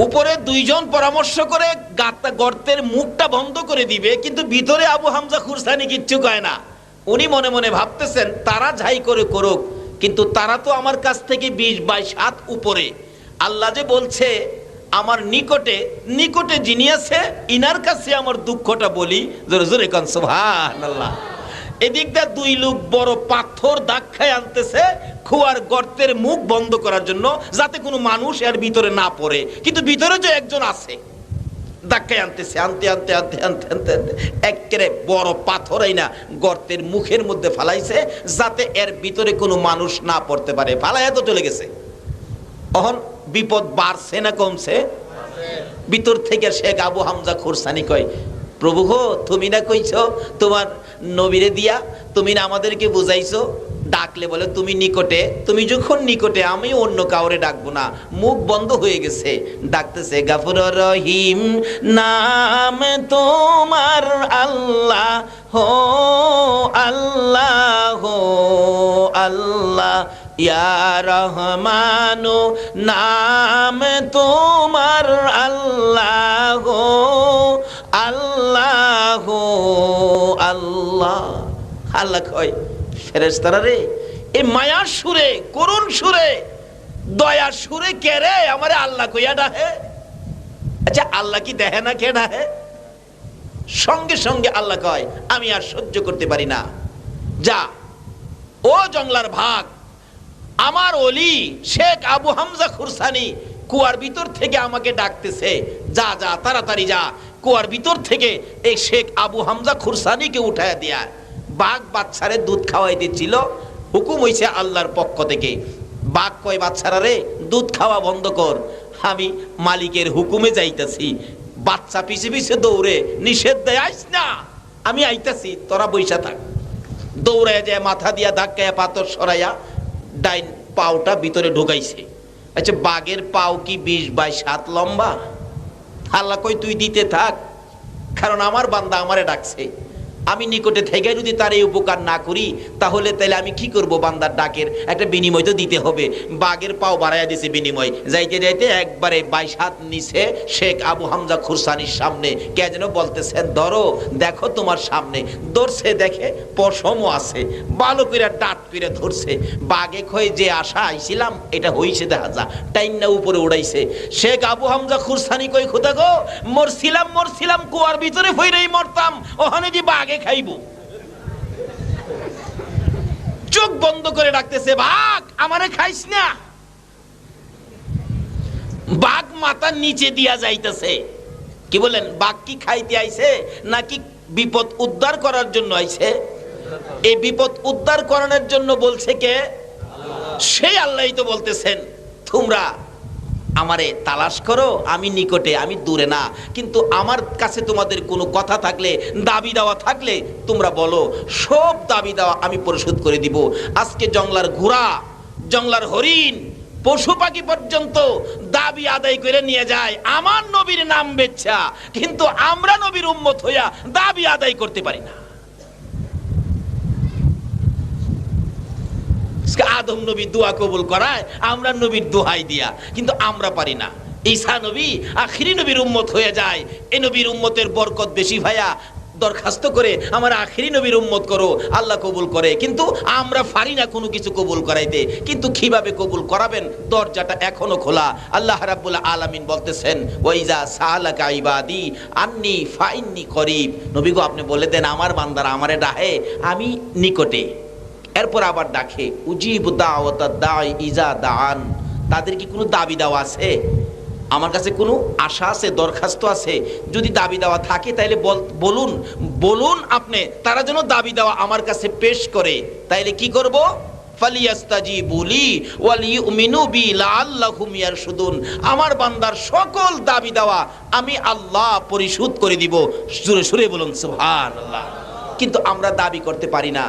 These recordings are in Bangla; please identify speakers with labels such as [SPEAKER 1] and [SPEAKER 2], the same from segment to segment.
[SPEAKER 1] উপরে দুইজন পরামর্শ করে গর্তের মুখটা বন্ধ করে দিবে, কিন্তু ভিতরে আবু হামজা খুরসানি কিচ্ছু কয় না। উনি মনে মনে ভাবতেছেন তারা যাই করে করুক, কিন্তু তারা তো আমার কাছ থেকে 20-22 হাত উপরে। আল্লাহ যে বলছে আমার নিকটে নিকটে যিনি আছে ইনার কাছে আমার দুঃখটা বলি, জোরে জোরে কোন সুবহানাল্লাহ। এদিক দিয়ে দুই লোক বড় পাথর দাগ খায় আনতেছে কুয়ার গর্তের মুখ বন্ধ করার জন্য, যাতে কোনো মানুষ এর ভিতরে না পড়ে, কিন্তু ভিতরে যে একজন আছে ধাক্কায় আনতেছে, আনতে আনতে আনতে আনতে আনতে আনতে একেবারে বড় পাথরই না গর্তের মুখের মধ্যে ফালাইছে, যাতে এর ভিতরে কোনো মানুষ না পড়তে পারে। ফালাইয়া তো চলে গেছে। এখন বিপদ বাড়ছে না কমছে? ভিতর থেকে শেখ আবু হামজা খুরসানি কয়, প্রভু গো, তুমি না কইছো তোমার নবীরে দিয়া, তুমি না আমাদেরকে বুঝাইছো, ডাকলে বলে তুমি নিকটে, তুমি যখন নিকটে আমি অন্য কাউরে ডাকবো না। মুখ বন্ধ হয়ে গেছে, ডাকতেছে গাফুর রহিম নাম তোমার আল্লাহ হো আল্লাহ হো আল্লাহ, ইয়া রহমানু নাম তোমার আল্লাহ হো আল্লাহ হো আল্লাহ। আল্লাহ কয়, ফেরেশতারা রে, এই মায়ার সুরে, করুণ সুরে, দয়ার সুরে কে রে আমারে আল্লাহ কইয়া ডাহে? আচ্ছা আল্লাহ কি দেখে না কে ডাহে? সঙ্গে সঙ্গে আল্লাহ কয়, আমি আর সহ্য করতে পারি না, যা ও জংলার ভাগ, আমার ওলি শেখ আবু হামজা খুরসানি কুয়ার ভিতর থেকে আমাকে ডাকতেছে, যা যা তাড়াতাড়ি যা, কুয়ার ভিতর থেকে এই শেখ আবু হামজা খুরসানিকে উঠায় দিয়া। বাঘ বাচ্চারে দুধ খাওয়াই দিচ্ছিল, হুকুম হইছে আল্লাহর পক্ষ থেকে। বাঘ কয়, বাচ্চারা রে দুধ খাওয়া বন্ধ কর, আমি মালিকের হুকুমে যাইতাছি। বাচ্চা পিছে পিছে দৌড়ে নিষেধ দেয়, আইস না, আমি আইতাছি, তোরা বইসা থাক। দৌড়ায় যায়, মাথা দিয়া ধাক্কায়া পাথর সরাইয়া ডাইন পাওটা ভিতরে ঢুকাইছে। আচ্ছা বাঘের পাও কি 20-22 হাত লম্বা? আল্লাহ কই তুই দিতে থাক, কারণ আমার বান্দা আমারে ডাকছে, আমি নিকটে থেকে যদি তার এই উপকার না করি তাহলে তাহলে আমি কি করব? বান্দার ডাকের একটা বিনিময় তো দিতে হবে। বাঘের পাও বাড়াইয়া দিছে বিনিময়, যাইতে যাইতে একবারে 22 হাত নিচে শেখ আবু হামজা খুরসানির সামনে কে যেন বলতেছে, ধরো দেখো তোমার সামনে। ধরছে, দেখে পশমও আছে, ভালো করে ডাট করে ধরছে। বাঘে কয়, যে আশা আইছিলাম এটা হইছে, দেখা যা, টাইনা উপরে উড়াইছে। শেখ আবু হামজা খুরসানি কই, খোদা গো, মরছিলাম মরছিলাম কুয়ার ভিতরে ফইরেই মরতাম, ওখানে যে বাঘে খাইব। চোখ বন্ধ করে ডাকতেছে, বাঘ আমারে খাইস না। বাঘ মাথার নিচে দিয়া যাইতেছে। কি বলেন, বাঘ কি খাইতে আইছে নাকি বিপদ উদ্ধার করার জন্য আইছে? এই বিপদ উদ্ধার করানোর জন্য বলছে কে? সেই আল্লাহই তো বলতেছেন, তোমরা আমারে তালাশ করো, আমি নিকটে, আমি দূরে না, কিন্তু আমার কাছে তোমাদের কোনো কথা থাকলে, দাবি দেওয়া থাকলে তোমরা বলো, সব দাবি দেওয়া আমি পরিশোধ করে দিব। আজকে জংলার ঘোড়া, জংলার হরিণ, পশু পাখি পর্যন্ত দাবি আদায় করে নিয়ে যায় আমার নবীর নাম বেচ্ছা, কিন্তু আমরা নবীর উম্মত হইয়া দাবি আদায় করতে পারি না। আদম নবী দোয়া কবুল করায় আমরা নবীর দোহাই দিয়া, কিন্তু আমরা পারি না। ঈসা নবী আখিরি নবীর উম্মত হয়ে যায়, এই নবীর উম্মতের বরকত বেশি ভাইয়া, দরখাস্ত করে আমার আখিরি নবীর উম্মত করো, আল্লাহ কবুল করে, কিন্তু আমরা পারি না কোনো কিছু কবুল করাইতে। কিন্তু কিভাবে কবুল করাবেন, দরজাটা এখনো খোলা। আল্লাহ রাব্বুল আলামিন বলতেছেন, ওয়াইজা সালাকা ইবাদি আন্নি ফাইন্নি করিব, নবী গো আপনি বলে দেন আমার বান্দারা আমারে ডাহে, আমি নিকটে। এরপর আবার ডাকে, উজিব দাওয়াতাদ দাঈ ইজা দাআন, তাদের কি কোনো দাবি দেওয়া আছে? আমার কাছে কোনো আশা আছে, দরখাস্ত আছে? যদি দাবি দেওয়া থাকে তাহলে বলুন, বলুন আপনি, তারা যেন দাবি দেওয়া আমার কাছে পেশ করে। তাইলে কি করব? ফালিয়াস্তাজিবু লি ওয়ালিউমিনু বি লাআল্লাহুম ইয়ারশুদুন, আমার বান্দার সকল দাবি দেওয়া আমি আল্লাহ পরিশোধ করে দিব। সুরে সুরে বলুন সুবহানাল্লাহ। কিন্তু আমরা দাবি করতে পারি না,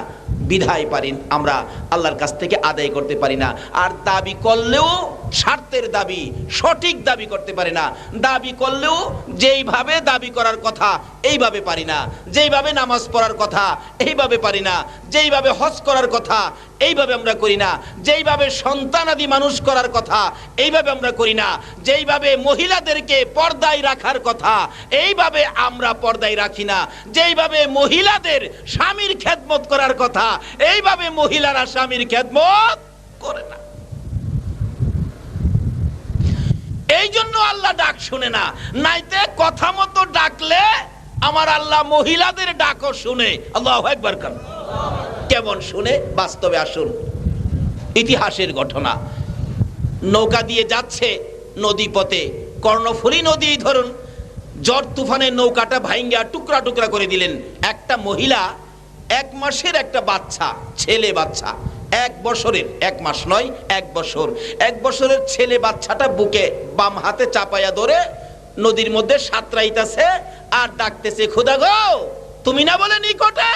[SPEAKER 1] বিধায় পারি আমরা আল্লাহর কাছ থেকে আদায় করতে পারি না। আর দাবি করলেও স্বার্থের দাবি, সঠিক দাবি করতে পারি না। দাবি করলেও যেইভাবে দাবি করার কথা এইভাবে পারি না, যেইভাবে নামাজ পড়ার কথা এইভাবে পারি না, যেইভাবে হজ করার কথা এইভাবে আমরা করি না, যেইভাবে সন্তানাদি মানুষ করার কথা এইভাবে আমরা করি না, যেইভাবে মহিলাদেরকে পর্দায় রাখার কথা এইভাবে আমরা পর্দায় রাখি না, যেইভাবে মহিলাদের স্বামীর খেদমত করার কথা এইভাবে মহিলারা স্বামীর খেদমত করে না। এই জন্য আল্লাহ ডাক শুনে না, নাইতে কথা মতো ডাকলে আমার আল্লাহ মহিলাদের ডাকও শুনে। আল্লাহু আকবার। কেমন শুনে? বাস্তবে আসুন, ইতিহাসের ঘটনা। নৌকা দিয়ে যাচ্ছে নদী পথে, কর্ণফুলী নদী ধরুন, ঝড় তুফানের নৌকাটা ভাঙ্গা টুকরা টুকরা করে দিলেন। একটা মহিলা 1 মাসের একটা বাচ্চা, ছেলে বাচ্চা, 1 বছরের, 1 মাস নয় 1 বছর, 1 বছরের ছেলে বাচ্চাটা বুকে বাম হাতে চাপাইয়া ধরে নদীর মধ্যে সাঁতরাইতেছে আর ডাকতেছে, খোদা গো তুমি না বলে নিকটে,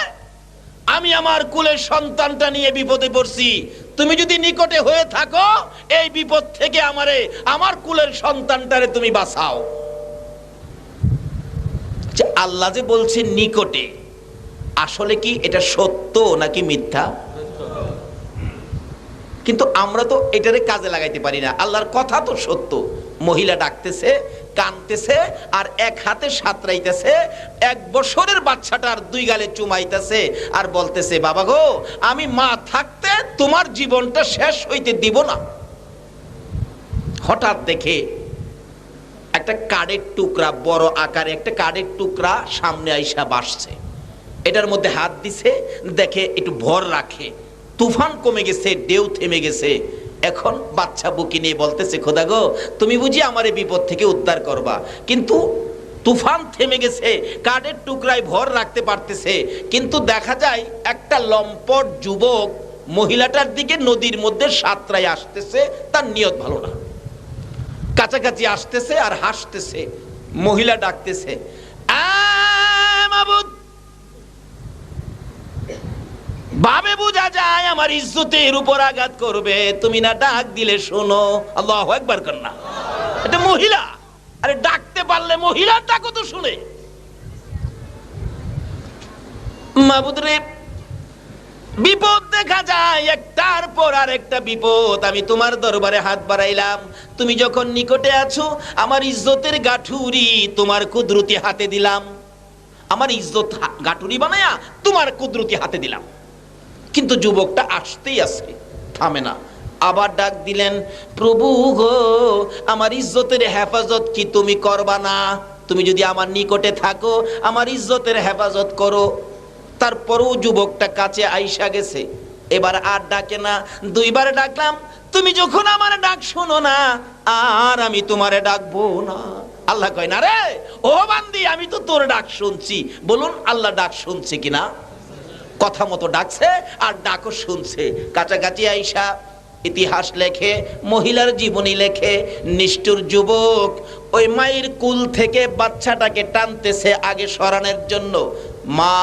[SPEAKER 1] আমি আমার কুলের সন্তানটা নিয়ে বিপদে পড়ছি, তুমি যদি নিকটে হয়ে থাকো এই বিপদ থেকে আমারে, আমার কুলের সন্তানটারে তুমি বাঁচাও। আল্লাহ যে বলছে নিকটে, আসলে কি এটা সত্য নাকি মিথ্যা? কিন্তু আমরা তো এটারে কাজে লাগাইতে পারি না। আল্লাহর কথা তো সত্য। মহিলা ডাকতেছে, কানতেছে আর 1 হাতে সাঁতরাইতেছে, 1 বছরের বাচ্চাটার 2 গালে চুমাইতেছে আর বলতেছে, বাবা গো আমি মা থাকতে তোমার জীবনটা শেষ হইতে দিব না। হঠাৎ দেখে একটা কাঠের টুকরা, বড় আকারে একটা কাঠের টুকরা সামনে আইসা বাসছে। এটার মধ্যে হাত দিছে, দেখে একটু ভর রাখে, তুফান কমে গেছে, ঢেউ থেমে গেছে। এখন বাচ্চা বুকে নিয়ে বলতেছে, খোদা গো তুমি বুঝি আমার এই বিপদ থেকে উদ্ধার করবা। কিন্তু তুফান থেমে গেছে, কাঠের টুকরায় ভর রাখতে পারতেছে, কিন্তু দেখা যায় একটা লম্পট যুবক মহিলাটার দিকে নদীর মধ্যে সাঁতরায় আসতেছে, তার নিয়ত ভালো না, কাছাকাছি আসতেছে আর হাসতেছে। মহিলা ডাকতেছে, মাবুদ, ভাবে বোঝা যায় আমার ইজ্জতের উপর আঘাত করবে, তুমি না ডাক দিলে শোনো। আল্লাহু আকবার কন্যা, এটা মহিলা, আরে ডাকতে পারলে মহিলার ডাকও তো শুনে। মাবুদ রে, বিপদ দেখা যায় একটার পর আর একটা বিপদ, আমি তোমার দরবারে হাত বাড়াইলাম, তুমি যখন নিকটে আছো আমার ইজ্জতের গাঠুরি তোমার কুদরতি হাতে দিলাম, আমার ইজ্জত গাঠুরি বানায়া তোমার কুদরতি হাতে দিলাম। কিন্তু যুবকটা আসতেই আসে, থামে না। আবার ডাক দিলেন, প্রভু গো আমার ইজ্জতের হেফাজত কি তুমি করবা না? তুমি যদি আমার নিকটে থাকো আমার ইজ্জতের হেফাজত করো। তারপরও যুবকটা কাছে আইসা গেছে, এবার আর ডাকে না। 2 বার ডাকলাম, তুমি যখন আমার ডাক শোনো না আর আমি তোমারে ডাকবো না। আল্লাহ কয়, না রে ও বান্দি, আমি তো তোর ডাক শুনছি। বলুন আল্লাহ ডাক শুনছে কিনা? কথা মতো ডাকছে আর ডাকও শুনছে। কাছাকাছি আইসা ইতিহাস লেখে, মহিলার জীবনী লেখে, নিষ্ঠুর যুবক ওই মায়ের কুল থেকে বাচ্চাটাকে টানতেছে আগে সরানোর জন্য। মা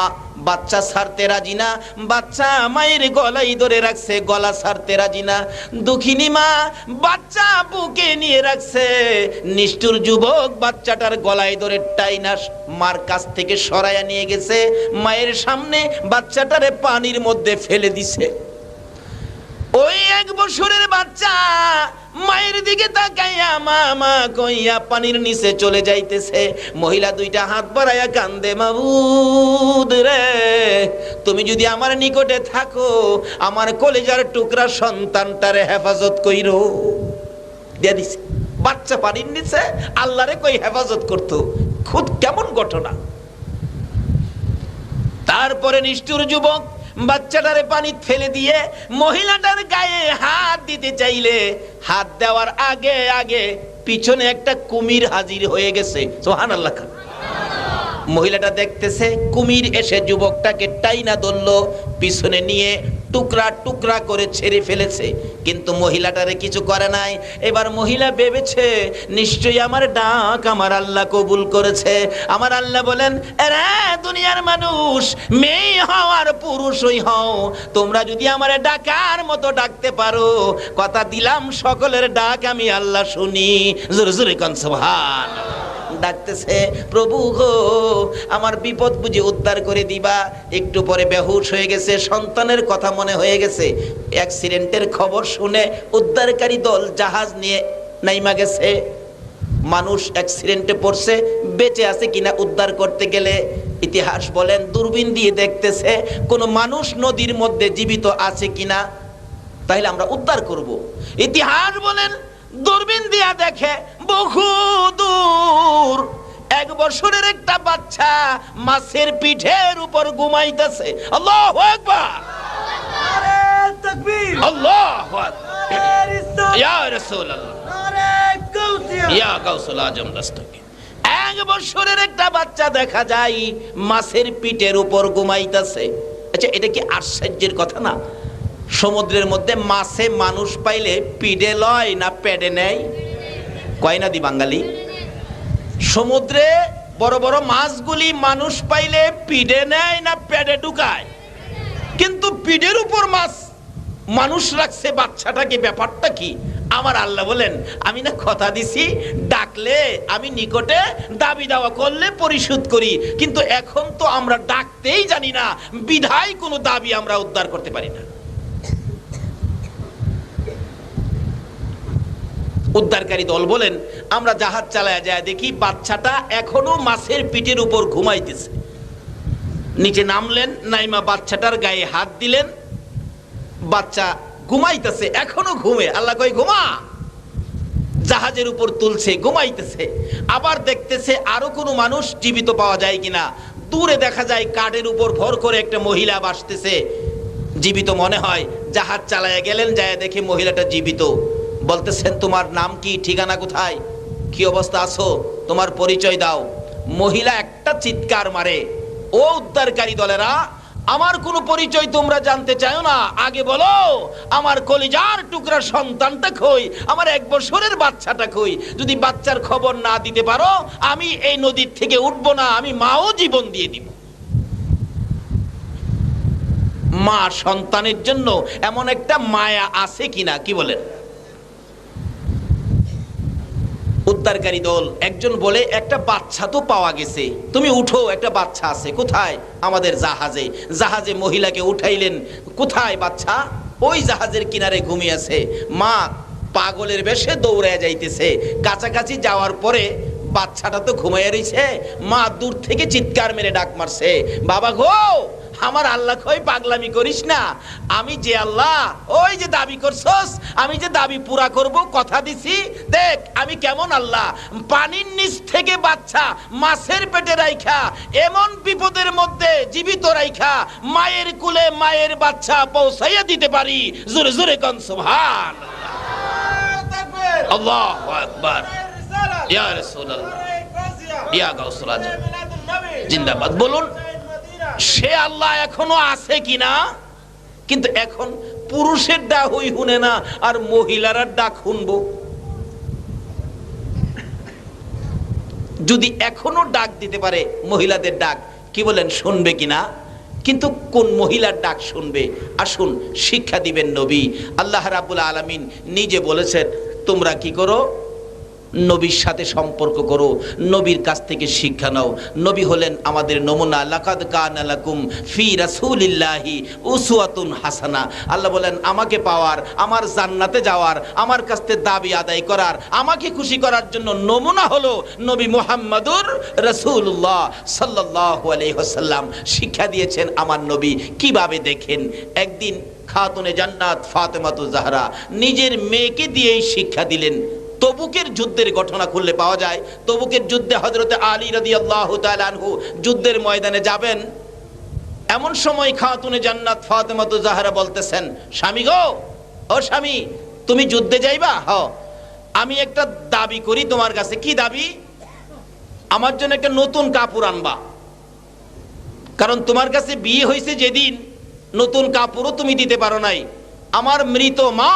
[SPEAKER 1] বাচ্চা ছাড়তে রাজি না, বাচ্চা মায়ের গলায় ধরে রাখছে, গলা ছাড়তে রাজি না। দুঃখিনী মা বাচ্চা বুকে নিয়ে রাখছে, নিষ্ঠুর যুবক বাচ্চাটার গলায় ধরে টাইনা মার কাছ থেকে সরাইয়া নিয়ে গেছে, মায়ের সামনে বাচ্চাটারে পানির মধ্যে ফেলে দিছে। ওই 1 বছরের বাচ্চা মায়ের দিকে তাকাইয়া মা মা কইয়া পানির নিচে চলে যাইতেছে। মহিলা 2টা হাত বাড়াইয়া কান্দে, মাবুদ রে তুমি যদি আমার নিকটে থাকো আমার কলেজার টুকরা সন্তানটারে হেফাজত কইরো। দিয়া দিছে, বাচ্চা পানির নিচে আল্লাহরে কই হেফাজত করতো। খুদ কেমন ঘটনা। তারপরে নিষ্ঠুর যুবক বাচ্চাটারে পানি ফেলে দিয়ে মহিলাটার গায়ে হাত দিতে চাইলে হাত দেওয়ার আগে আগে পিছনে একটা কুমির হাজির হয়ে গেছে। সুবহানাল্লাহ। মহিলাটা দেখতেছে কুমির এসে যুবকটাকে টাইনা ধরলো, পিছনে নিয়ে টুকরা টুকরা করে ছেড়ে ফেলেছে, কিন্তু মহিলাটারে কিছু করে নাই। এবার মহিলা ভেবেছে নিশ্চয়ই আমার ডাক আমার আল্লাহ কবুল করেছে। আমার আল্লাহ বলেন, এরে দুনিয়ার মানুষ, মেয়ে হও আর পুরুষই হও, তোমরা যদি আমার ডাকার মতো ডাকতে পারো, কথা দিলাম সকলের ডাক আমি আল্লাহ শুনি। জোরে জোরে কোন সুবহানাল্লাহ। ডাকতেছে, প্রভু গো আমার বিপদ বুঝি উদ্ধার করে দিবা। একটু পরে বেহুশ হয়ে গেছে, সন্তানের কথা মনে হয়ে গেছে। অ্যাক্সিডেন্টের খবর শুনে উদ্ধারকারী দল জাহাজ নিয়ে নাইমা গেছে। মানুষ অ্যাক্সিডেন্টে পড়ছে, বেঁচে আছে কিনা উদ্ধার করতে গেলে ইতিহাস বলেন দূরবীন দিয়ে দেখতেছে কোন মানুষ নদীর মধ্যে জীবিত আছে কিনা, তাইলে আমরা উদ্ধার করব। ইতিহাস বলেন দূরবীন দিয়া দেখে বহু দূর 1 বছরের একটা বাচ্চা মাছের পিঠের উপর ঘুমাইতেছে। আল্লাহু আকবার,
[SPEAKER 2] নারে তাকবীর,
[SPEAKER 1] আল্লাহু আকবার,
[SPEAKER 2] নারে ইসলাম,
[SPEAKER 1] ইয়া রাসূলুল্লাহ,
[SPEAKER 2] নারে গাউসিয়া,
[SPEAKER 1] ইয়া গাউসুল আজম দস্তগীর। 1 বছরের একটা বাচ্চা দেখা যায় মাছের পিঠের উপর ঘুমাইতেছে। আচ্ছা, এটা কি আশ্চর্যের কথা না? সমুদ্রের মধ্যে মাছে মানুষ পাইলে পিডে লয় না পেডে নেয়? কয় না দি বাঙালি? সমুদ্রে বড় বড় মাছগুলি মানুষ পাইলে পিডে নেয় না পেডে ঢুকায়? কিন্তু পিডের উপর মাছ মানুষ রাখছে বাচ্চাটাকে, ব্যাপারটা কি? আমার আল্লাহ বলেন, আমি না কথা দিছি ডাকলে আমি নিকটে দাবি দাওয়া করলে পরিশোধ করি, কিন্তু এখন তো আমরা ডাকতেই জানি না, বিধায় কোনো দাবি আমরা উদ্ধার করতে পারি না। উদ্ধারকারী দল বলেন, আমরা জাহাজ চালায় যায় দেখি বাচ্চাটা এখনো মাছের পিঠের উপর ঘুমাইতেছে। নিচে নামলেন, নাইমা বাচ্চাটার গায়ে হাত দিলেন, বাচ্চা ঘুমাইতেছে, এখনো ঘুমে। আল্লাহ কই ঘুমা। জাহাজের উপর তুলছে, ঘুমাইতেছে। আবার দেখতেছে আরো কোনো মানুষ জীবিত পাওয়া যায় কিনা। দূরে দেখা যায় কাঠের উপর ভর করে একটা মহিলা ভাসতেছে, জীবিত মনে হয়। জাহাজ চালায় গেলেন, যায় দেখে মহিলাটা জীবিত। বলতেছেন, তোমার নাম কি, ঠিকানা কোথায়, কি অবস্থা আছো, তোমার পরিচয় দাও। মহিলা একটা চিৎকার মারে, ও উদ্ধারকারী দলেরা, আমার কোনো পরিচয় তোমরা জানতে চাও না, আগে বলো আমার কলিজার টুকরা সন্তানটা কই, আমার 1 বছরের বাচ্চাটা কই। যদি বাচ্চার খবর না দিতে পারো, আমি এই নদীর থেকে উঠবো না, আমি মাও জীবন দিয়ে দিব। মা সন্তানের জন্য এমন একটা মায়া আছে কিনা, কি বলেন? উদ্ধারকারী দল একজন বলে, একটা বাচ্চা তো পাওয়া গেছে, তুমি উঠো, একটা বাচ্চা আছে। কোথায়? আমাদের জাহাজে। জাহাজে মহিলাকে উঠাইলেন। কোথায় বাচ্চা? ওই জাহাজের কিনারে ঘুমিয়ে আছে। মা পাগলের বেশে দৌড়ায় যাইতেছে। কাছাকাছি যাওয়ার পরে বাচ্চাটা তো ঘুমাইয়া রইছে। মা দূর থেকে চিৎকার মেরে ডাক মারছে, বাবা গো, আমার আল্লাহ কই পাগলামি করিস না, আমি যে আল্লাহ, ওই যে দাবি করছস, আমি যে দাবি পুরা করব, কথা দিছি, দেখ আমি কেমন আল্লাহ। পানির নিচ থেকে বাচ্চা মাছের পেটে রাইখা, এমন বিপদের মধ্যে জীবিত রাইখা, মায়ের কুলে মায়ের বাচ্চা পৌঁছাইয়া দিতে পারি। জোরে জোরে কোন সুবহানাল্লাহ,
[SPEAKER 2] নারে তাকবীর,
[SPEAKER 1] আল্লাহু আকবার,
[SPEAKER 2] নারে রিসালাত,
[SPEAKER 1] ইয়া রাসূলুল্লাহ,
[SPEAKER 2] নারে গাউসিয়া,
[SPEAKER 1] ইয়া গাউসুল আজম,
[SPEAKER 2] নারে মিলাদুন নবী,
[SPEAKER 1] জিন্দাবাদ। বলুন
[SPEAKER 2] মদিনা।
[SPEAKER 1] সে আল্লাহ এখনো আছে কিনা? কিন্তু এখন পুরুষের ডাক হই শুনে না, আর মহিলারা ডাক শুনবো। যদি এখনো ডাক দিতে পারে মহিলাদের ডাক, কি বলেন শুনবে কিনা? কিন্তু কোন মহিলার ডাক শুনবে? আসুন শিক্ষা দিবেন নবী। আল্লাহ রাব্বুল আলামিন নিজে বলেছেন, তোমরা কি করো? নবীর সাথে সম্পর্ক করো, নবীর কাছ থেকে শিক্ষা নাও। নবী হলেন আমাদের নমুনা। লাকাদ কানা লাকুম ফি রাসূলিল্লাহি উসওয়াতুন হাসানা। আল্লাহ বলেন, আমাকে পাওয়ার, আমার জান্নাতে যাওয়ার, আমার কাছ থেকে দাবি আদায় করার, আমাকে খুশি করার জন্য নমুনা হলো নবী মুহাম্মদুর রাসূলুল্লাহ সাল্লাল্লাহু আলাইহি ওয়াসাল্লাম। শিক্ষা দিয়েছেন আমার নবী। কিভাবে দেখেন, একদিন খাতুনে জান্নাত ফাতেমাতুজ জাহরা নিজের মেয়েকে দিয়েই শিক্ষা দিলেন। তবুকের যুদ্ধের ঘটনা খুললে পাওয়া যায়। তবুকের যুদ্ধে হযরতে আলী রাদিয়াল্লাহু তাআলা আনহু যুদ্ধের ময়দানে যাবেন। এমন সময় খাতুনে জান্নাত ফাতেমাতুজ জাহরা বলতেছেন, স্বামী গো, ও স্বামী, তুমি যুদ্ধে যাইবা? হ্যাঁ। আমি একটা দাবি করি তোমার কাছে। কি দাবি? আমার জন্য একটা নতুন কাপড় আনবা, কারণ তোমার কাছে বিয়ে হয়েছে যেদিন, নতুন কাপড়ও তুমি দিতে পারো নাই। আমার মৃত মা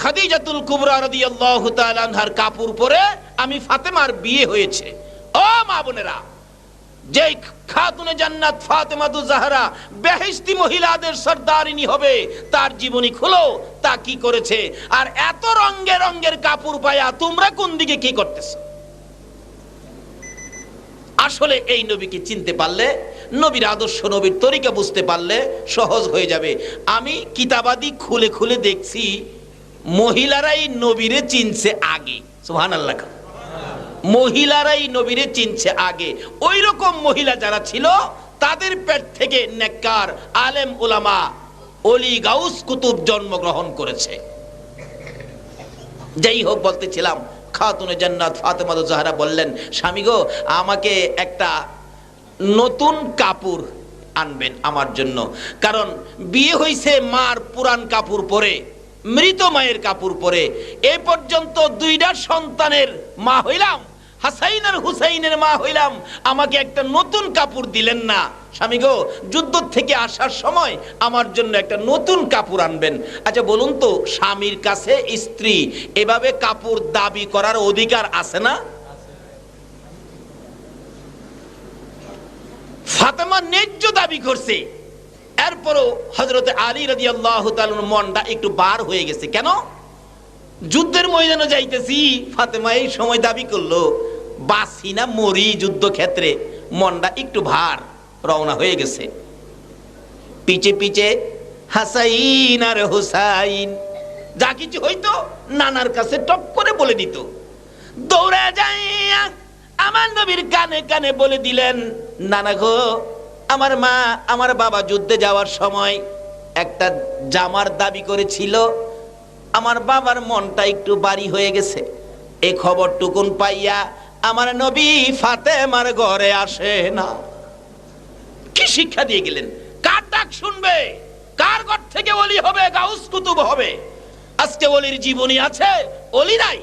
[SPEAKER 1] খাদিজাতুল কুবরা রাদিয়াল্লাহু তাআলা আনহার কাপড় পরে আমি ফাতেমার বিয়ে হয়েছে। ও মা বোনেরা, যে খাতুনে জান্নাত ফাতেমাতু জাহরা বেহেশতি মহিলাদের সরদারিনী হবে, তার জীবনী খুলো, তা কি করেছে। আর এত রঙের রঙের কাপড় পায়া তোমরা কোন দিকে কি করতেছো? আসলে এই নবীকে চিনতে পারলে, নবীর আদর্শ, নবীর তরিকা বুঝতে পারলে সহজ হয়ে যাবে। আমি কিতাবাদি খুলে খুলে দেখছি মহিলারাই নবীরে চিনছে আগে। সুবহানাল্লাহ। মহিলারাই নবীরে চিনছে আগে। ওই রকম মহিলা যারা ছিল তাদের পেট থেকে নেককার আলেম উলামা ওলি গাউস কুতুব জন্মগ্রহণ করেছে। যাই হোক, বলতেছিলাম খাতুনে জান্নাত ফাতেমা জাহরা বললেন, স্বামী গো, আমাকে একটা নতুন কাপড় আনবেন আমার জন্য। কারণ বিয়ে হইছে মার পুরান কাপড় পরে, মৃত মায়ের কাপড় পরে। এই পর্যন্ত দুইটা সন্তানের মা হইলাম, হাসাইন আর হুসাইনের মা হইলাম, আমাকে একটা নতুন কাপড় দিলেন না। স্বামী গো, যুদ্ধ থেকে আসার সময় আমার জন্য একটা নতুন কাপড় আনবেন। আচ্ছা বলুন তো, স্বামীর কাছে স্ত্রী এভাবে কাপড় দাবি করার অধিকার আছে না? ফাতেমা ন্যায্য দাবি করছে, এরপরও হযরতে আলী রাদিয়াল্লাহু তাআলার মনটা একটু বার হয়ে গেছে। কেন? যুদ্ধের ময়দানে যাইতেছি, ফাতেমা এই সময় দাবি করলো, বাসি না মরি যুদ্ধক্ষেত্রে, মনটা একটু ভার, রওনা হয়ে গেছে। পিছে পিছে হাসাইন আর হুসাইন যা কিছু হইতো নানার কাছে টপ করে বলে দিত। দৌড়ে যাইয়া আমার নবীর কানে কানে বলে দিলেন, নানা গো, আমার মা আমার বাবা যুদ্ধে যাওয়ার সময় একটা জামার দাবি করেছিল, আমার বাবার মনটা একটু বাড়ি হয়ে গেছে। এই খবরটুকুন পাইয়া আমার নবী ফাতেমার ঘরে আসে না। কি শিক্ষা দিয়ে গেলেন? কার ডাক শুনবে? কার ঘর থেকে ওলি হবে, গাউস কুতুব হবে? আজকে ওলির জীবনী আছে, ওলি নাই।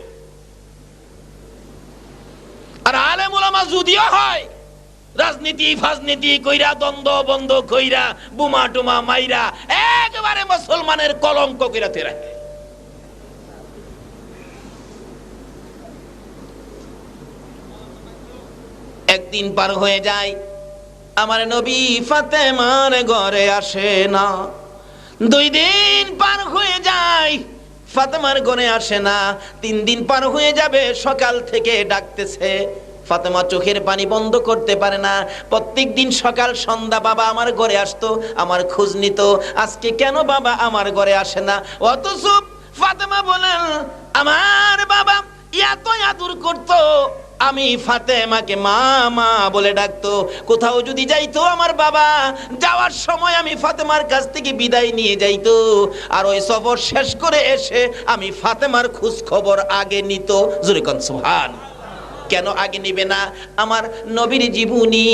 [SPEAKER 1] আর আলেম উলামা যদিও হয়, রাজনীতি ফাজনীতি কইরা, দ্বন্দ্ব বন্ধ কইরা, বোমা টোমা মাইরা একেবারে মুসলমানের কলঙ্ক কইরাতে রাখে। একদিন পার হয়ে যায়, আমার নবী ফাতেমার ঘরে আসে না। 2 দিন পার হয়ে যায়, ফাতেমার ঘরে আসে না। 3 দিন পার হয়ে যাবে, সকাল থেকে ডাকতেছে। ফাতেমা চোখের পানি বন্ধ করতে পারে না। প্রত্যেক দিন সকাল সন্ধ্যা বাবা আমার ঘরে আসতো, আমার খোঁজ নিত। আজকে কেন বাবা আমার ঘরে আসে না? অথচ ফাতেমা বলেন, আমার বাবা এত আদর করতো, আমি ফাতেমাকে মা মা বলে ডাকতো। কোথাও যদি যাইতো আমার বাবা, যাওয়ার সময় আমি ফাতেমার কাছ থেকে বিদায় নিয়ে যাইতো। আর ওই সফর শেষ করে এসে আমি ফাতেমার খোঁজ খবর আগে নিত। জোরে কোন সুবহান। কেন আগে নিবে না? আমার নবীর জীবনী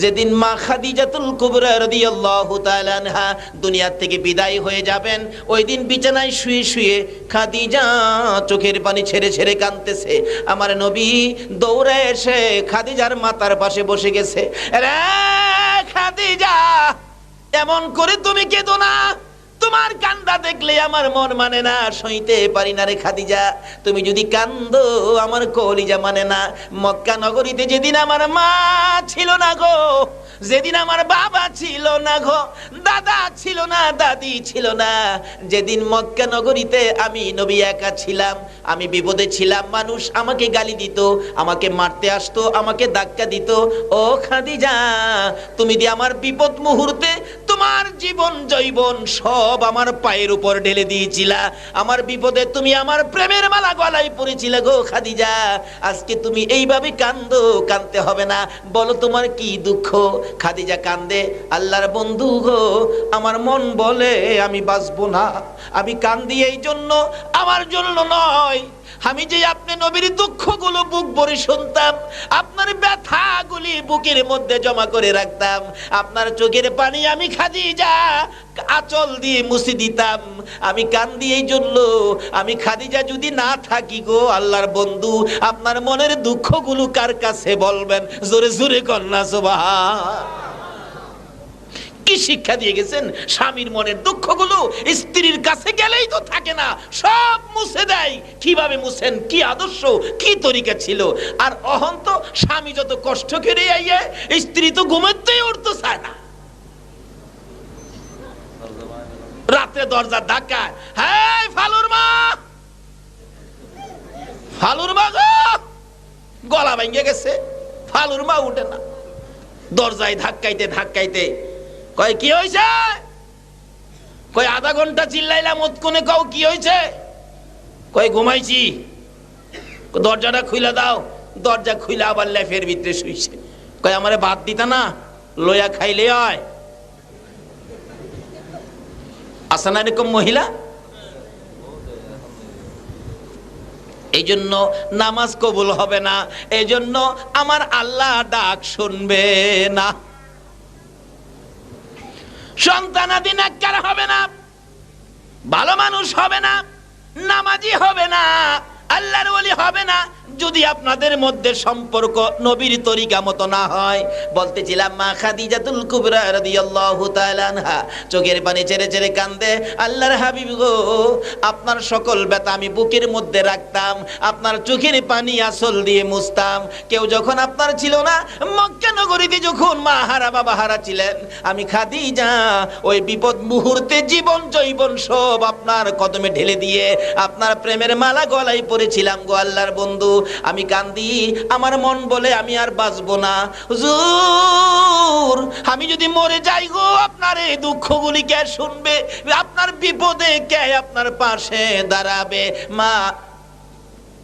[SPEAKER 1] যেদিন মা খাদিজাতুল কুবরা রাদিয়াল্লাহু তাআলা আনহা দুনিয়া থেকে বিদায় হয়ে যাবেন, ওই দিন বিছানায় শুয়ে শুয়ে খাদিজা চোখের পানি ছেড়ে ছেড়ে কাঁদতেছে। আমার নবী দৌড়ে এসে খাদিজার মাথার পাশে বসে গেছে। রে খাদিজা, এমন করে তুমি কেঁদো না, তোমার কান্দা দেখলে আমার মন মানে না, সইতে পারি না রে খাদিজা। তুমি যদি কান্দো আমার কলিজা মানে না। মক্কা নগরীতে যেদিন আমার মা ছিল না গো, যেদিন আমার বাবা ছিল না গো, দাদা ছিল না, দাদি ছিল না, যেদিন মক্কা নগরীতে আমি নবী একা ছিলাম, আমি বিপদে ছিলাম, মানুষ আমাকে গালি দিত, আমাকে মারতে আসতো, আমাকে ধাক্কা দিত। ও খাদিজা, তুমি দি আমার বিপদ মুহূর্তে তোমার জীবন জৈবন সব আমার পায়ের উপর ঢেলে দিয়েছিলা। আমার বিপদে তুমি আমার প্রেমের মালা গলায় পরেছিলে গো খাদিজা। আজকে তুমি এইভাবে কান্দো, কাঁদতে হবে না, বলো তোমার কি দুঃখ? খাদিজা কান্দে, আল্লাহর বন্ধু গো, আমার মন বলে আমি বাঁচবো না। আমি কান্দি এই জন্য, আমার জন্য নয়। আমি যে আপনি নবীর দুঃখগুলো বুক ভরে শুনতাম, আপনার ব্যথাগুলি বুকের মধ্যে জমা করে রাখতাম, আপনার চোখের পানি আমি খাদিজা আঁচল দিয়ে মুছে দিতাম। আমি কান্দি এই জন্য, আমি খাদিজা যদি না থাকি গো আল্লাহর বন্ধু, আপনার মনের দুঃখগুলো কার কাছে বলবেন? জোরে জোরে কন্যা সুবহান। কি শিক্ষা দিয়ে গেছেন? স্বামীর মনের দুঃখগুলো স্ত্রীর কাছে গেলেই তো থাকে না, সব মুছে দেয়। কিভাবে মুছেন, কি আদর্শ, কি তরিকা ছিল। আর অহন তো স্বামী যত কষ্ট করে আইয়ে, স্ত্রী তো ঘুমাতেই উঠতে চায় না। রাত্রে দরজা ধাক্কা, হ্যাঁ ফালুর মা, ফালুর মা গো, গলা ভেঙে গেছে, ফালুর মা উঠে না। দরজায় ধাক্কাইতে ধাক্কাইতে কয় কি হয়েছে? কয় আধা ঘন্টা চিল্লাইলাম, ওতকুনে কও কি হয়েছে? কয় ঘুমাইছি। দরজাটা খুইলা দাও। দরজা খুইলা আবার লেফের ভিতরে শুইছে। কয় আমারে ভাত দিতা না, লইয়া খাইলে হয়। আসে না এরকম মহিলা? এই জন্য নামাজ কবুল হবে না, এই জন্য আমার আল্লাহ ডাক শুনবে না। সন্তানাদি নেককার হবে না, ভালো মানুষ হবে না, নামাজি হবে না, আল্লাহর ওলি হবে না, যদি আপনাদের মধ্যে সম্পর্ক নবীর তরিকা মতো না হয়। বলতেছিলাম মা খাদিজাতুল কুবরা রাদিয়াল্লাহু তাআলা আনহা চোখের পানি ছেড়ে ছেড়ে কান্দে, আল্লাহর হাবিব গো, আপনার সকল ব্যথা আমি বুকের মধ্যে রাখতাম, আপনার চোখের পানি আসল দিয়ে মুছতাম। কেউ যখন আপনার ছিল না, মক্কা নগরীতে যখন মা হারা বাবা হারা ছিলেন, আমি খাদিজা ওই বিপদ মুহূর্তে জীবন জৈবন সব আপনার কদমে ঢেলে দিয়ে আপনার প্রেমের মালা গলায় পরেছিলাম গো আল্লাহর বন্ধু। আমি কান্দি, আমার মন বলে আমি আর বাঁচবো না। হুজুর, আমি যদি মরে যাই গো, আপনার এই দুঃখগুলি কে শুনবে? আপনার বিপদে কে আপনার পাশে দাঁড়াবে? মা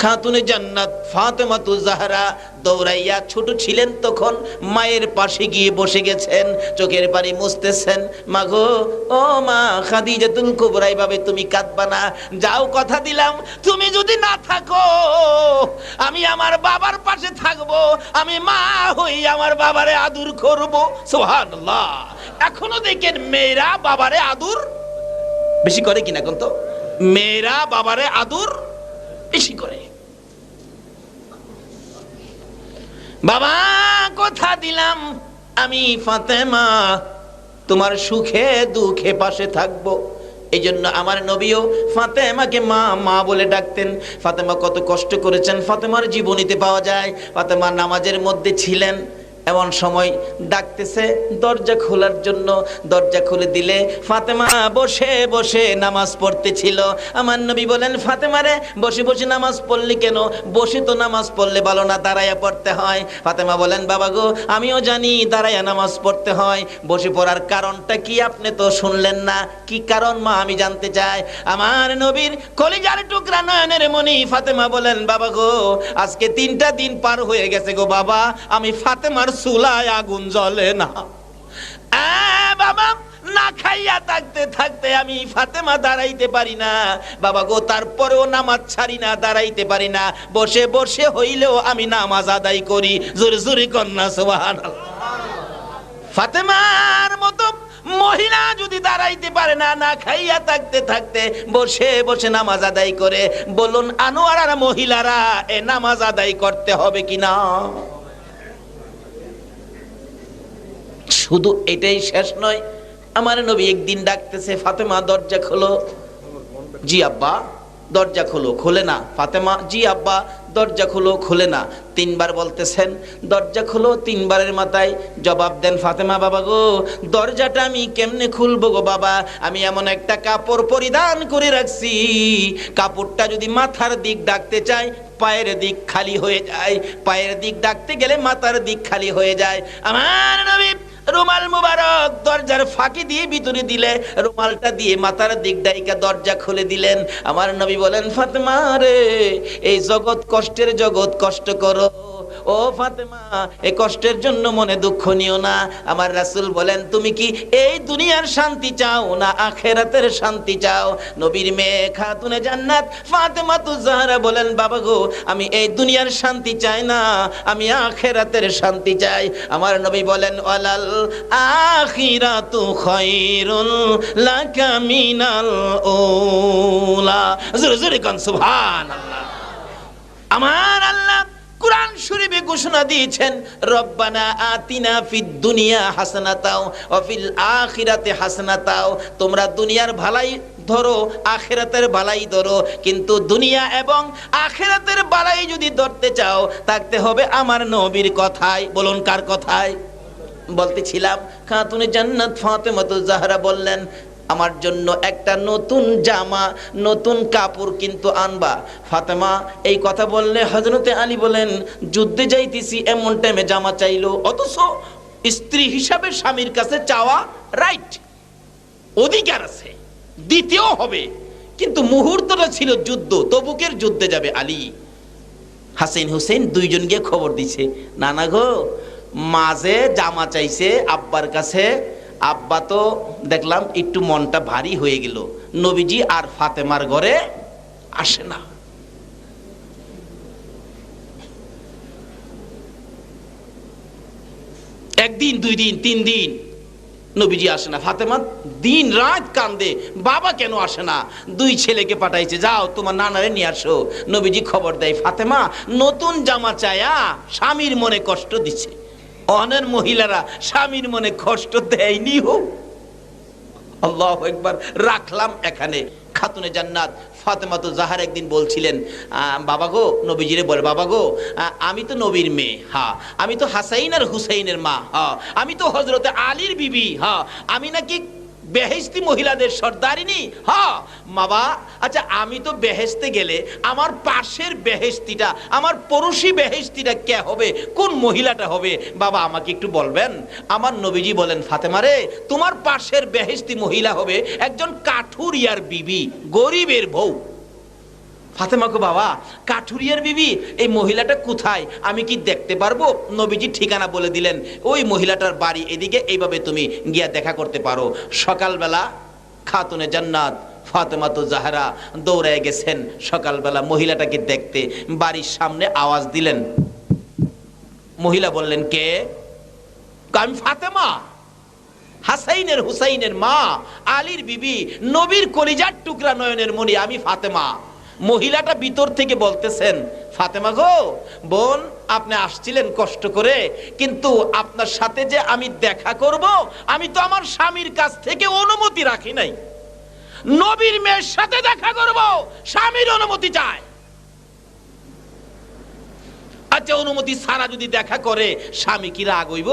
[SPEAKER 1] খাতুনে জান্নাত ফাতেমাতুজ জাহরা দৌড়াইয়া, ছোট ছিলেন তখন, মায়ের পাশে গিয়ে বসে গেছেন, চোখের পানি মুছতেছেন। মা গো, ও মা খাদিজাতুল কুবরা, এইভাবে তুমি কাঁদবা না। যাও, কথা দিলাম তুমি যদি না থাকো, আমি আমার বাবার পাশে থাকবো, আমি মা হই আমার বাবারে আদর করব। সুবহানাল্লাহ। এখনো দেখেন মেয়েরা বাবারে আদর বেশি করে কিনা কোন তো? মেয়েরা বাবারে আদর বেশি করে। বাবা, কথা দিলাম আমি ফাতেমা তোমার সুখে দুঃখে পাশে থাকবো। এই জন্য আমার নবীও ফাতেমাকে মা মা বলে ডাকতেন। ফাতেমা কত কষ্ট করেছেন ফাতেমার জীবনীতে পাওয়া যায়। ফাতেমা নামাজের মধ্যে ছিলেন, এমন সময় ডাকতেছে দরজা খোলার জন্য। দরজা খুলে দিলে ফাতেমা বসে বসে নামাজ পড়তেছিল। আমার নবী বলেন, ফাতেমারে বসে বসে নামাজ পড়লি কেন? বসে তো নামাজ পড়লে ভালো না, দাঁড়াইয়া পড়তে হয়। ফাতেমা বলেন, বাবা গো, আমিও জানি দাঁড়াইয়া নামাজ পড়তে হয়, বসে পড়ার কারণটা কি আপনি তো শুনলেন না। কি কারণ মা, আমি জানতে চাই। আমার নবীর কলিজার টুকরা নয়নের মণি ফাতেমা বলেন, বাবা গো, আজকে 3টা দিন পার হয়ে গেছে গো বাবা, আমি ফাতেমার চুলায় আগুন জ্বলে না। বাবা, না খাইয়া থাকতে থাকতে আমি ফাতেমা দাঁড়াইতে পারি না বাবা গো, তারপরেও নামাজ ছাড়ি না, দাঁড়াইতে পারি না, বসে বসে হইলেও আমি নামাজ আদায় করি। জোরে জোরে কন্যা সুবহানাল্লাহ। ফাতেমার মতো মহিলা যদি দাঁড়াইতে পারে না, না খাইয়া থাকতে থাকতে বসে বসে নামাজ আদায় করে, বলুন আনোয়ারার মহিলারা এ নামাজ আদায় করতে হবে কিনা? শুধু এটাই শেষ নয়, আমার নবী একদিন ডাকতেছে, ফাতেমা দরজা খোলো। জি আব্বা। দরজা খোলো, খোলে না। ফাতেমা, জি আব্বা। দরজা খোলো, খোলে না। 3বার বলতেছেন দরজা খোলো, 3বারের মাথায় জবাব দেন ফাতেমা, বাবা গো, দরজাটা আমি কেমনে খুলবো গো বাবা? আমি এমন একটা কাপড় পরিধান করে রাখছি, কাপড়টা যদি মাথার দিক ডাকতে চাই পায়ের দিক খালি হয়ে যায়, পায়ের দিক ডাকতে গেলে মাথার দিক খালি হয়ে যায়। আমার নবী রুমাল মুবারক দরজার ফাঁকি দিয়ে ভিতরে দিলে, রুমালটা দিয়ে মাথার দিক ডাইকা দরজা খুলে দিলেন। আমার নবী বলেন, ফাতেমা রে, এই জগৎ কষ্টের জগৎ, কষ্ট করো। ও ফাতেমা, এই কষ্টের জন্য মনে দুঃখ নিও না। আমার রাসূল বলেন, তুমি কি এই দুনিয়ার শান্তি চাও না আখিরাতের শান্তি চাও? নবীর মেয়ে খাতুনে জান্নাত ফাতেমাতুজ জাহরা বলেন, বাবা গো, আমি এই দুনিয়ার শান্তি চাই না, আমি আখিরাতের শান্তি চাই। আমার নবী বলেন, ওয়ালাল আখিরাতু খায়রুল লাকা মিনাল উলা। জোরে জোরে কোন সুবহানাল্লাহ। আমার আল্লাহ কুরআন শরীফে ঘোষণা দিয়েছেন, রব্বানা আতিনা ফিদ দুনিয়া হাসানাতাও ওয়া ফিল আখিরাতি হাসানাতাও। তোমরা দুনিয়ার ভালাই ধরো, আখিরাতের ভালাই ধরো, কিন্তু দুনিয়া এবং আখিরাতের ভালাই যদি ধরতে চাও থাকতে হবে আমার নবীর কথায়। বলুন কার কথায়? বলতেছিলাম খাতুনে জান্নাত ফাতেমাতুজ জাহরা বললেন, আমার জন্য একটা নতুন জামা, নতুন কাপড় কিন্তু আনবা। ফাতেমা এই কথা বললে হযরতে আলী বলেন, যুদ্ধে যাইতেছি এমন টাইমে জামা চাইলো, অথচ স্ত্রী হিসাবে স্বামীর কাছে চাওয়া রাইট, অধিকার আছে, দ্বিতীয় হবে, কিন্তু মুহূর্তটা ছিল যুদ্ধ, তবুকের যুদ্ধে যাবে আলী। হাসেন হুসেন দুইজন গিয়ে খবর দিছে, নানা গো মাঝে জামা চাইছে আব্বার কাছে, আব্বা তো দেখলাম একটু মনটা ভারী হয়ে গেল, নবীজি আর ফাতেমার ঘরে আসে না। একদিন, দুই দিন, তিন দিন নবীজি আসে না। ফাতেমা দিন রাত কান্দে, বাবা কেন আসে না? দুই ছেলেকে পাঠাইছে, যাও তোমার নানারে নিয়ে আসো। নবীজি খবর দেয়, ফাতেমা নতুন জামা চায়া স্বামীর মনে কষ্ট দিচ্ছে। অনেক মহিলারা স্বামীর মনে কষ্ট দেয়নি হোক, আল্লাহু আকবার, রাখলাম এখানে। খাতুনে জান্নাত ফাতেমাতুজ জাহরা একদিন বলছিলেন, বাবা গো, নবীজিরে বলে, বাবা গো আমি তো নবীর মেয়ে, হ্যাঁ, আমি তো হাসাইন আর হুসাইনের মা, হ্যাঁ, আমি তো হযরতে আলীর বিবি, হ্যাঁ, আমি নাকি বেহেশতি মহিলাদের সর্দারিনী, হ্যাঁ বাবা। আচ্ছা আমি তো বেহেশতে গেলে আমার পাশের বেহেশতিটা, আমার পড়োশি বেহেশতিটা কে হবে, কোন মহিলাটা হবে বাবা, আমাকে একটু বলবেন? আমার নবীজি বলেন, ফাতেমা রে, তোমার পাশের বেহেশতি মহিলা হবে একজন কাঠুরিয়ার বিবি, গরিবের বউ। ফাতেমাকে, বাবা কাঠুরিয়ার বিবি, এই মহিলাটা কোথায়, আমি কি দেখতে পারবো? নবীজি ঠিকানা বলে দিলেন, ওই মহিলাটার বাড়ি এদিকে, এইভাবে তুমি গিয়া দেখা করতে পারো। সকালবেলা খাতুনে জান্নাত ফাতেমাতুজ জাহরা দৌড়ায় গেছেন সকালবেলা মহিলাটাকে দেখতে। বাড়ির সামনে আওয়াজ দিলেন, মহিলা বললেন, কে? আমি ফাতেমা, হাসাইনের হুসাইনের মা, আলীর বিবি, নবীর কলিজার টুকরা, নয়নের মণি, আমি ফাতেমা। মহিলাটা ভিতর থেকে বলতেছেন, ফাতেমা গো বোন, আপনি আসছিলেন কষ্ট করে, কিন্তু আপনার সাথে যে আমি দেখা করব, আমি তো আমার স্বামীর কাছ থেকে অনুমতি রাখি নাই। নবীর মেয়ের সাথে দেখা করব, স্বামীর অনুমতি চাই। আচ্ছা অনুমতি ছাড়া যদি দেখা করে স্বামী কি রাগ হইব?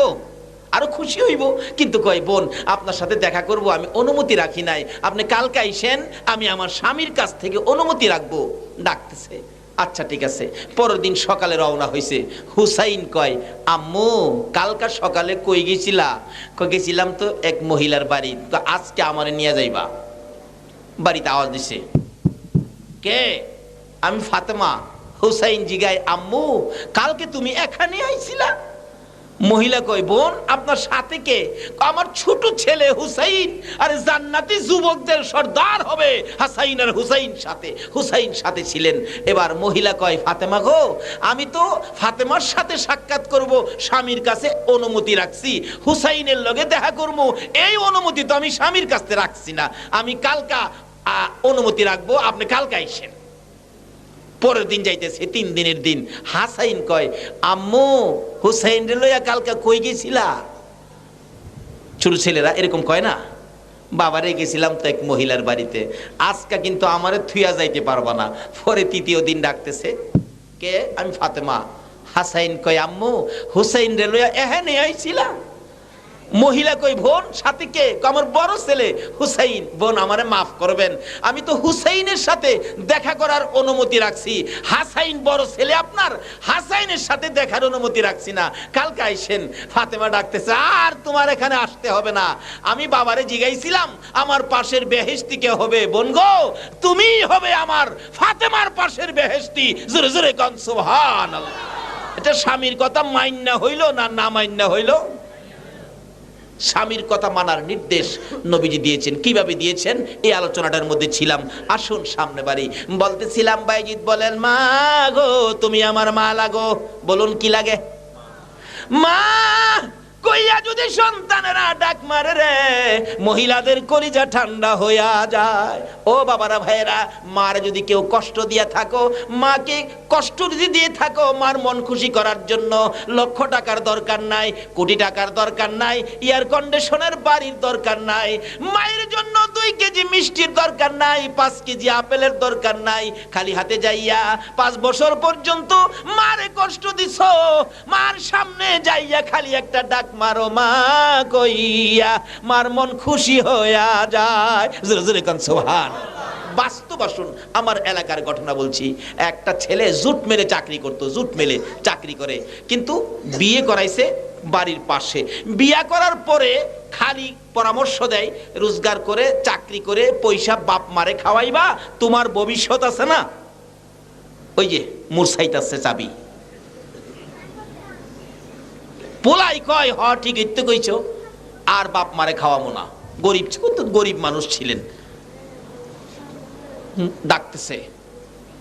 [SPEAKER 1] আরো খুশি হইব, কিন্তু কয় বোন আপনার সাথে দেখা করব, আমি অনুমতি রাখি নাই, আপনি কালকে আইসেন, আমি আমার স্বামীর কাছ থেকে অনুমতি রাখবো। ডাকতেছে, আচ্ছা ঠিক আছে। পরের দিন সকালে রওনা হয়েছে। হুসাইন কয়, আম্মু কালকা সকালে কই গেছিলা? গেছিলাম তো এক মহিলার বাড়ি, আজকে আমারে নিয়ে যাইবা। বাড়িতে আওয়াজ দিছে, কে? আমি ফাতেমা। হুসাইন জিগায়, আম্মু কালকে তুমি এখানে আইছিলা? মহিলা কয়, বোন আপনার সাথে কে? আমার ছোট ছেলে হুসাইন, আরে জান্নাতি যুবকদের সর্দার হবে হাসাইন আর হুসাইন সাথে। হুসাইন সাথে ছিলেন। এবার মহিলা কয়, ফাতেমা গো আমি তো ফাতেমার সাথে সাক্ষাৎ করব, স্বামীর কাছে অনুমতি রাখছি, হুসাইনের লগে দেখা করব, এই অনুমতি তো আমি স্বামীর কাছে রাখছি না, আমি কালকা অনুমতি রাখবো, আপনি কালকে আইসেন। পরের দিন যাইতেছে, 3 দিনের দিন। হাসাইন কয়, আম্মু হুসাইন রে লইয়া কালকে কই গেছিলা? ছোট ছেলেরা এরকম কয় না, বাবারে গেছিলাম তো এক মহিলার বাড়িতে, আজকে কিন্তু আমারে থুইয়া যাইতে পারবা না। পরে 3য় দিন ডাকতেছে, কে? আমি ফাতেমা। হাসাইন কয়, আম্মু হুসাইন রে লইয়া এখানে আইছিলা? মহিলা কই, বোন সাথে কে? আমার বড় ছেলে হুসাইন। বোন আমারে মাফ করবেন, আমি তো হুসাইনের সাথে দেখা করার অনুমতি রাখছি, হাসাইন বড় ছেলে আপনার, হাসাইনের সাথে দেখার অনুমতি রাখছি না, কালকে আইসেন। ফাতেমা ডাকতেছে, আর তোমার এখানে আসতে হবে না, আমি বাবারে জিগাইছিলাম আমার পাশের বেহেশতি কে হবে? বোন গো তুমি হবে আমার ফাতেমার পাশের বেহেশতি। জোরে জোরে কোন সুবহানাল্লাহ। এটা স্বামীর কথা মাইন্না হইল না না মাইন্না হইল? স্বামীর কথা মানার নির্দেশ নবীজি দিয়েছেন। কিভাবে দিয়েছেন এই আলোচনাটার মধ্যে ছিলাম। আসুন সামনে বাড়ি। বলতেছিলাম বাইজিৎ বলেন, মা গো তুমি আমার মা লাগো। বলুন কি লাগে? মা কইয়া যদি সন্তানেরা ডাক মারে রে, মহিলাদের কলিজা ঠান্ডা হইয়া যায়। ও বাবারা ভাইয়েরা, মার যদি কেউ কষ্ট দিয়া থাকো, মাকে কষ্ট যদি দিয়ে থাকো, মার মন খুশি করার জন্য লক্ষ টাকার দরকার নাই, কোটি টাকার দরকার নাই, এয়ার কন্ডিশনের বাড়ির দরকার নাই, মায়ের জন্য 2 কেজি মিষ্টির দরকার নাই, 5 কেজি আপেলের দরকার নাই। খালি হাতে যাইয়া 5 বছর পর্যন্ত মারে কষ্ট দিছো, মার সামনে যাইয়া খালি একটা ডাক মারো মা কইয়া, মার মন খুশি হইয়া যায়। জোরে জোরে কোন সুবহানাল্লাহ। বাস্তব আসুন, আমার এলাকার ঘটনা বলছি। একটা ছেলে জুট মেলে চাকরি করতো, জুট মেলে চাকরি করে, কিন্তু বিয়ে করাইছে বাড়ির পাশে। বিয়ে করার পরে খালি পরামর্শ দেয়, রোজগার করে চাকরি করে পয়সা বাপ মারে খাওয়াইবা, তোমার ভবিষ্যৎ আছে না, ওই যে মুরসাইতাছে চাবি। পোলাই কয় হ ঠিক ইত্যে কইছো, আর বাপ মারে খাওয়াবো না। গরিব তো গরিব মানুষ ছিলেন। ডাকতেছে,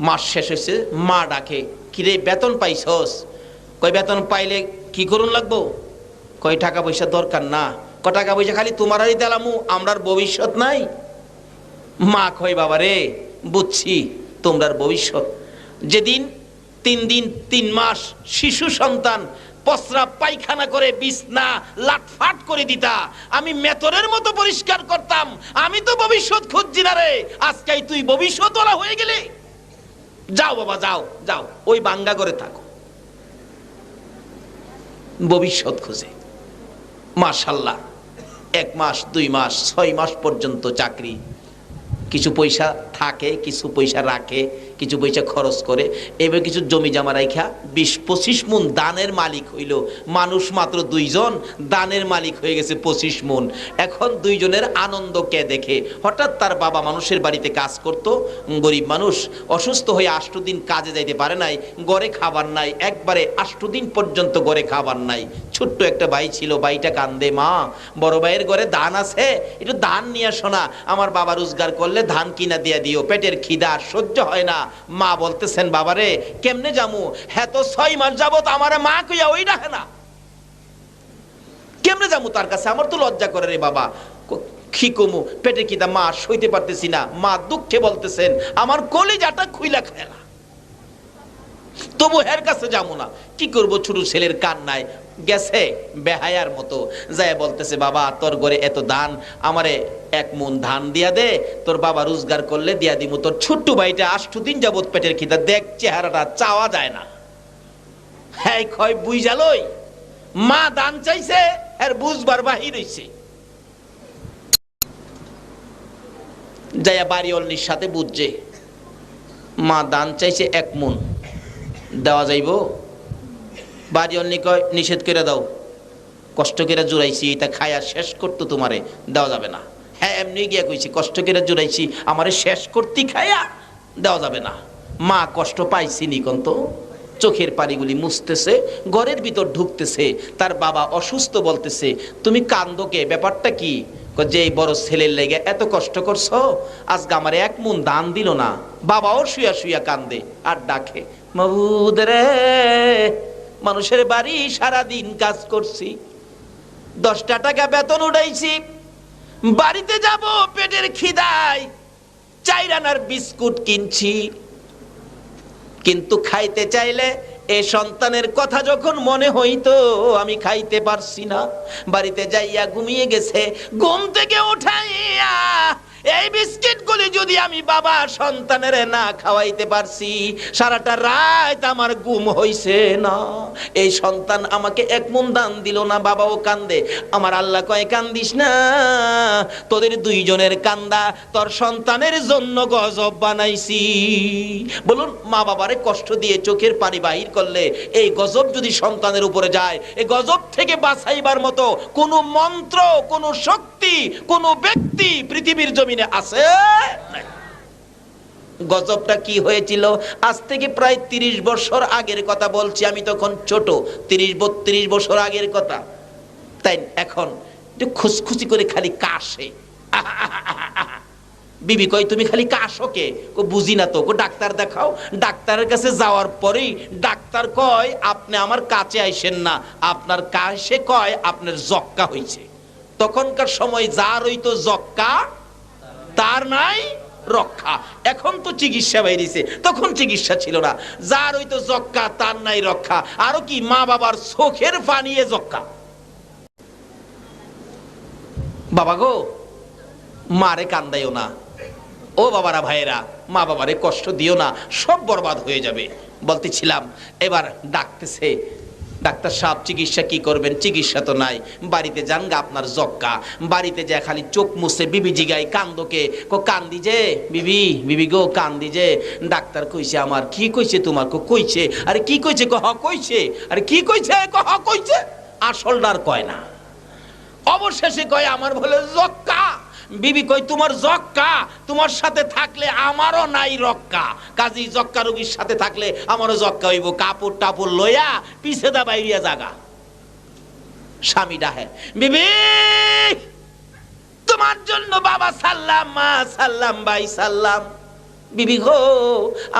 [SPEAKER 1] মাস শেষ হয়েছে, মা ডাকে, কিরে বেতন পাইছস? কয় বেতন পাইলে কি করুন লাগবো? কয় টাকা পয়সা দরকার না। ক টাকা পয়সা খালি তোমারই দিলামু, আমরার ভবিষ্যৎ নাই। মা কয় বাবা রে, বুঝছি তোমরার ভবিষ্যৎ। যেদিন 3 দিন 3 মাস শিশু সন্তান প্রস্রাব পায়খানা করে বিছনা লাটফাট করে দিতা, আমি মেতরের মতো পরিষ্কার করতাম। আমি তো ভবিষ্যৎ খুঁজছি না রে, আজকাই তুই ভবিষ্যৎওয়ালা হয়ে গেলি। যাও বাবা যাও, যাও ওই বাঙ্গা করে থাকো, ভবিষ্যৎ খুঁজে। মাশাআল্লাহ, 1 মাস 2 মাস 6 মাস পর্যন্ত চাকরি। কিছু পয়সা থাকে, কিছু পয়সা রাখে, কিছু পয়সা খরচ করে, এবার কিছু জমি জমা রাখা 20-25 মণ দানের মালিক হইল। মানুষ মাত্র 2 জন, দানের মালিক হয়ে গেছে 25 মণ। এখন 2 জনের আনন্দ কে দেখে? হঠাৎ তার বাবা মানুষের বাড়িতে কাজ করত, গরিব মানুষ, অসুস্থ হয়ে 8 দিন কাজে যাইতে পারে নাই, ঘরে খাবার নাই, একবারে 8 দিন পর্যন্ত ঘরে খাবার নাই। ছোট্ট একটা ভাই ছিল, ভাইটা কান্দে, মা বড় ভাইয়ের ঘরে ধান আছে, একটু ধান নিয়ে আসো না, আমার বাবা রোজগার করলে ধান কিনা দিয়া দিও, পেটের খিদা সহ্য হয় না। মা বলতেছেন, বাবারে কেমনে যামু, হ্যাঁ তো 6 মাস যাবত আমারে মা কইয়া ওই ডাকে না, কেমনে যামু তার কাছে, আমার তো লজ্জা করে রে বাবা। কি কমু, পেটের খিদা মা সইতে পারতেছি না। মা দুঃখে বলতেছেন, আমার কলিজাটা খুইলা খায়লা, তবু হের কাছে যাবো না। কি করব, ছোট ছেলের কান্নায় গেছে বেহায়ার মতো, যায় বলতেছে, বাবা তোর ঘরে এত ধান, আমারে 1 মণ ধান দিয়া দে, তোর বাবা রোজগার করলে দিয়া দিমু। তোর ছোট্ট ভাইটা 8 দিন যাবত পেটের খিদা, দেখ চেহারাটা চাওয়া যায় না। হ্যাঁ কয় বুঝালই, মা দান চাইছে, এর বুঝবার বাহির হইছে। যাইয়া বাড়িওয়ালির সাথে বুঝছে, মা দান চাইছে 1 মণ, দেওয়া যাইব? বাড়িওয়ালি কয়, নিষেধ করে দাও, কষ্ট করে জুড়াইছি, এটা খায়া শেষ করতো, তোমারে দেওয়া যাবে না। হ্যাঁ এমনি গিয়া কইছি, কষ্ট করে জুড়াইছি, আমারে শেষ করতে খায়া দেওয়া যাবে না। মা কষ্ট পাইছি নিকন্ত, চোখের পানিগুলি মুছতেছে, ঘরের ভিতর ঢুকতেছে, তার বাবা অসুস্থ, বলতেছে, তুমি কান্দো কে, ব্যাপারটা কি? যে এই বড় ছেলের লেগে এত কষ্ট করছো, আজকে আমার 1 মণ দান দিল না। বাবাও শুয়া শুয়া কান্দে আর ডাকে, মাবুদ রে, মানুষের বাড়ি সারাদিন কাজ করছি, 10টা টাকা বেতন উঠাইছি, বাড়িতে যাব পেটের খিদায় 4 আনার বিস্কুট কিনছি, কিন্তু খাইতে চাইলে এ সন্তানের কথা যখন মনে হইতো, আমি খাইতে পারছি না। বাড়িতে যাইয়া ঘুমিয়ে গেছে, ঘুম থেকে উঠাইয়া এই বিস্কিট গুলি যদি আমি বাবা সন্তানের না খাওয়াইতে পারছি, সারাটা রাত আমার ঘুম হইছে না। এই সন্তান আমাকে 1 মণ দান দিল না, বাবাও কান্দে। আমার আল্লাহ কয়, কান্দিস না, তোদের 2 জনের কান্দা তোর সন্তানের জন্য গজব বানাইছি। বলুন, মা বাবারে কষ্ট দিয়ে চোখের পানি বাহির করলে এই গজব যদি সন্তানের উপরে যায়, এই গজব থেকে বাঁচাইবার মতো কোন মন্ত্র, কোন শক্তি, কোন ব্যক্তি পৃথিবীর জমিনে আছে? গজবটা কি হয়েছিল? আজ থেকে প্রায় 30 বছর আগের কথা বলছি, আমি তখন ছোট, 30-32 বছর আগের কথা। তাই এখন একটু খুশখুশি করে খালি কাশে, বিবি কই তুমি খালি কাশো কে? কো বুঝি না তো। কো ডাক্তার দেখাও। ডাক্তারের কাছে যাওয়ার পরেই ডাক্তার কয় আপনি আমার কাছে আইসেন না, আপনার কাছে কয় আপনার যক্কা হইছে। তখনকার সময় যার হইতো যক্কা তার নাই রক্ষা। এখন তো চিকিৎসা বাইরেছে, তখন চিকিৎসা ছিল না। যার হইতো যক্কা তার নাই রক্ষা। আরো কি মা বাবার চোখের পানিয়ে যক্কা। বাবা গো মারে কান্দাইও না, ও বাবারা ভাইয়েরা মা বাবারে কষ্ট দিও না, সব বরবাদ হয়ে যাবে। বলতেছিলাম এবার ডাকতেছে, ডাক্তার সাহেব চিকিৎসা কি করবেন? চিকিৎসা তো নাই, বাড়িতে যান গা, আপনার যক্কা। বাড়িতে যায় খালি চোখ মুছে বিবি জিগাই কান্দোকে। কো কান্দি যে বিবি, বিবি গো কান্দি যে। ডাক্তার কইছে আমার। কি কইছে তোমার? কো কইছে। আরে কি কইছে? কহ কইছে। আরে কি কইছে? কহ কইছে। আসলদার কয় না, অবশেষে কয় আমার বলে যক্কা। বিবি কই তোমার যক্কা, তোমার সাথে থাকলে আমারও নাই রক্ষা। কাজী যক্কা রোগীর সাথে থাকলে আমারও যক্কা হইব। কাপড় টাপড় লইয়া পিছে দা বাইরিয়া জাগা। স্বামী ডাহে, বিবি তোমার জন্য বাবা সাল্লাম, মা সাল্লাম, ভাই সাল্লাম। বিবি গো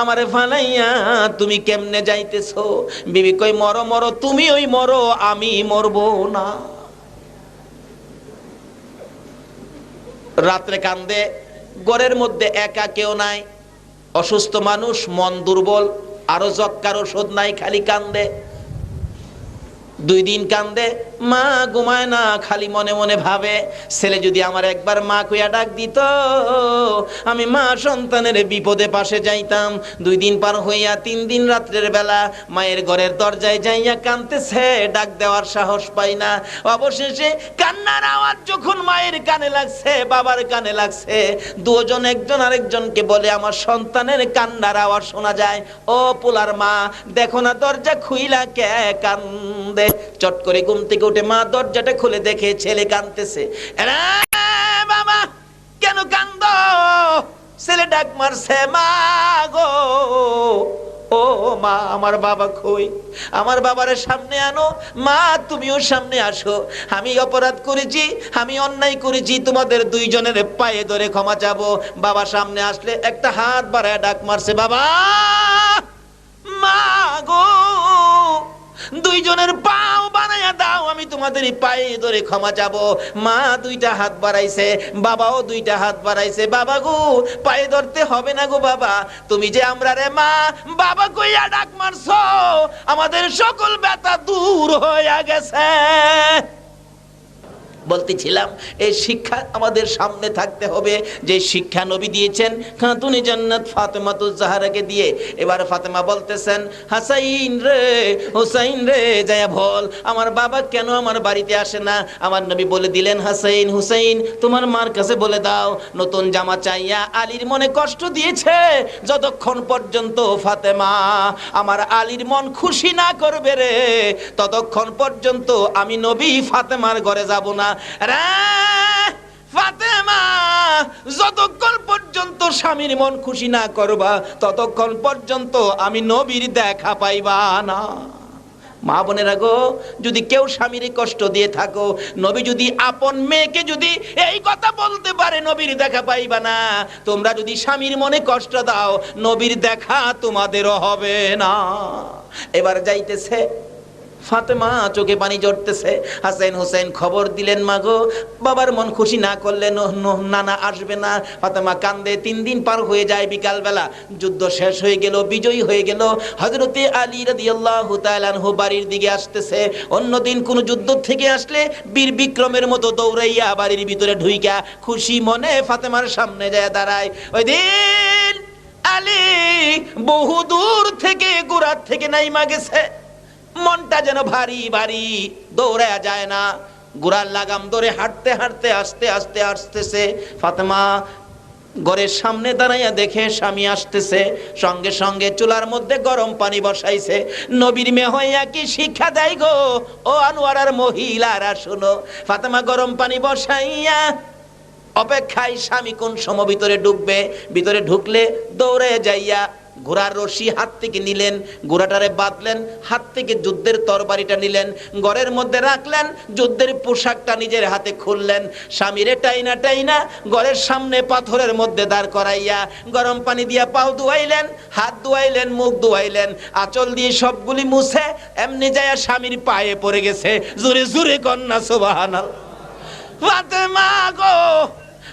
[SPEAKER 1] আমারে ফালাইয়া তুমি কেমনে যাইতেছো? বিবি কই মরো মরো, তুমি ওই মরো, আমি মরবো না। রাত্রে কান্দে, ঘরের মধ্যে একা কেউ নাই, অসুস্থ মানুষ, মন দুর্বল, আরো যক্কার ওষুধ নাই, খালি কান্দে। 2 দিন কান্দে, মা ঘুমায় না, খালি মনে মনে ভাবে ছেলে যদি আমার একবার মা কইয়া ডাক দিত, আমি মা সন্তানের বিপদে পাশে যাইতাম। 2 দিন পার হইয়া 3 দিন রাত্রের বেলা মায়ের ঘরের দরজায় যাইয়া কাঁদতেছে, ডাক দেওয়ার সাহস পাই না। অবশেষে কান্নার আওয়াজ যখন মায়ের কানে লাগছে, বাবার কানে লাগছে, দুজন একজন আরেকজনকে বলে আমার সন্তানের কান্নার আওয়াজ শোনা যায়। ও পোলার মা দেখো না দরজা খুইলা কে কান্দে। চট করে ঘুম থেকে উঠে মা দরজাটা খুলে দেখে ছেলে কাঁদতেছে। বাবা কেন কান্দ? ছেলে ডাক মারছে, মা গো ও মা আমার বাবা কই? আমার বাবারে সামনে আনো। মা তুমিও সামনে আসো। আমি অপরাধ করেছি, আমি অন্যায় করেছি, তোমাদের 2 জনের পায়ে ধরে ক্ষমা চাবো। বাবা সামনে আসলে একটা হাত বাড়ায় ডাক মারছে, বাবা মা গো 2 জনের পাও বানাইয়া দাও, আমি তোমাদের পায়ে ধরে ক্ষমা চাবো। মা 2টা হাত বাড়াইছে, বাবাও 2টা হাত বাড়াইছে। বাবা গো পায়ে ধরতে হবে না গো বাবা, তুমি যে আমরা রে মা বাবা কইয়া ডাক মারছো, আমাদের সকল ব্যথা দূর হইয়া গেছে। বলতেছিলাম এই শিক্ষা আমাদের সামনে থাকতে হবে, যে শিক্ষা নবী দিয়েছেন খাতুনে জান্নাত ফাতেমাতুজ জাহরাকে দিয়ে। এবার ফাতেমা বলতেছেন, হাসাইন রে হুসাইন রে যায়া বল আমার বাবা কেন আমার বাড়িতে আসে না। আমার নবী বলে দিলেন, হাসাইন হুসাইন তোমার মার কাছে বলে দাও নতুন জামা চাইয়া আলীর মনে কষ্ট দিয়েছে, যতক্ষণ পর্যন্ত ফাতেমা আমার আলীর মন খুশি না করবে রে, ততক্ষণ পর্যন্ত আমি নবী ফাতেমার ঘরে যাব না। ফাতেমা যতক্ষণ পর্যন্ত স্বামীর মন খুশি না করবা, ততক্ষণ পর্যন্ত আমি নবীর দেখা পাইবা না। মা বোনেরা গো, যদি কেউ স্বামীর কষ্ট দিয়ে থাকো, নবী যদি আপন মেয়েকে যদি এই কথা বলতে পারে নবীর দেখা পাইবা না, তোমরা যদি স্বামীর মনে কষ্ট দাও, নবীর দেখা তোমাদেরও হবে না। এবার যাইতেছে ফাতেমা, চোখে পানি জড়তেছে। হাসান হুসাইন খবর দিলেন, মা গো বাবার মন খুশি না করলে নানা আসবে না। ফাতেমা কান্দে। 3 দিন পার হয়ে যায়, বিকাল বেলা যুদ্ধ শেষ হয়ে গেল, বিজয়ী হয়ে গেল। হযরতে আলী রাদিয়াল্লাহু তাআলা আনহু বাড়ির দিকে আসতেছে। অন্যদিন কোন যুদ্ধ থেকে আসলে বীর বিক্রমের মতো দৌড়াইয়া বাড়ির ভিতরে ঢুইকা খুশি মনে ফাতেমার সামনে যায় দাঁড়ায়। ওই দিন আলী বহু দূর থেকে গোরার থেকে নাইমা গেছে, মনটা যেন ভারী ভারী, দৌড়ায়া যায় না। গোড়ার লাগাম ধরে হাঁটতে হাঁটতে আস্তে আস্তে আসতেছে। ফাতেমা ঘরের সামনে দাঁড়াইয়া দেখে স্বামী আসতেছে, সঙ্গে সঙ্গে চুলার মধ্যে গরম পানি বসাইছে। নবীর মেয়ে হইয়া কি শিক্ষা দেয় গো ও আনোয়ারার মহিলারা, শুনো। ফাতেমা গরম পানি বসাইয়া অপেক্ষায়, স্বামী কোন সময় ভিতরে ঢুকবে। ভিতরে ঢুকলে দৌড়ে যাইয়া ঘোড়ার রশি হাত থেকে নিলেন, ঘোড়াটারে বাঁধলেন, হাত থেকে যুদ্ধের তরবারিটা নিলেন, ঘরের মধ্যে রাখলেন, যুদ্ধের পোশাকটা নিজের হাতে খুললেন, স্বামীরে টাইনা টাইনা ঘরের সামনে পাথরের মধ্যে দাঁড় করাইয়া গরম পানি দিয়া পাও ধুয়াইলেন, হাত ধুয়াইলেন, মুখ ধুয়াইলেন, আঁচল দিয়ে সবগুলি মুছে এমনি যায় স্বামীর পায়ে পড়ে গেছে। জোরে জোরে কন্যা সুবহানাল্লাহ। ফাতেমা গো